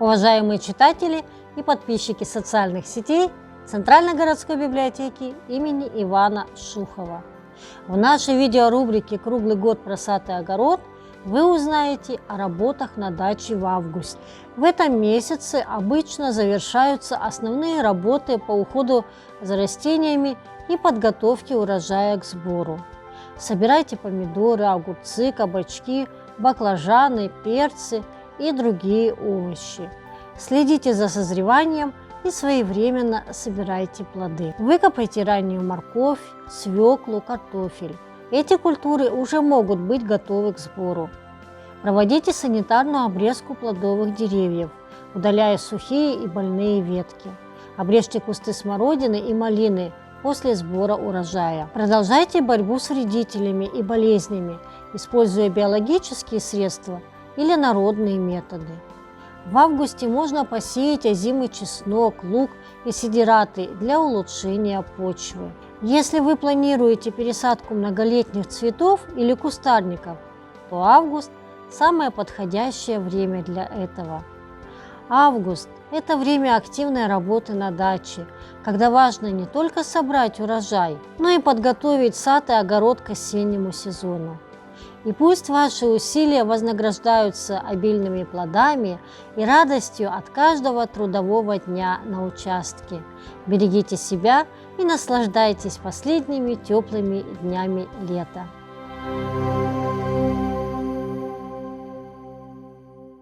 Уважаемые читатели и подписчики социальных сетей Центральной городской библиотеки имени Ивана Шухова. В нашей видеорубрике «Круглый год про сад и огород» вы узнаете о работах на даче в августе. В этом месяце обычно завершаются основные работы по уходу за растениями и подготовке урожая к сбору. Собирайте помидоры, огурцы, кабачки, баклажаны, перцы и другие овощи. Следите за созреванием и своевременно собирайте плоды. Выкопайте раннюю морковь, свеклу, картофель. Эти культуры уже могут быть готовы к сбору. Проводите санитарную обрезку плодовых деревьев, удаляя сухие и больные ветки. Обрежьте кусты смородины и малины после сбора урожая. Продолжайте борьбу с вредителями и болезнями, используя биологические средства или народные методы. В августе можно посеять озимый чеснок, лук и сидираты для улучшения почвы. Если вы планируете пересадку многолетних цветов или кустарников, то август – самое подходящее время для этого. Август – это время активной работы на даче, когда важно не только собрать урожай, но и подготовить сад и огород к осеннему сезону. И пусть ваши усилия вознаграждаются обильными плодами и радостью от каждого трудового дня на участке. Берегите себя и наслаждайтесь последними теплыми днями лета.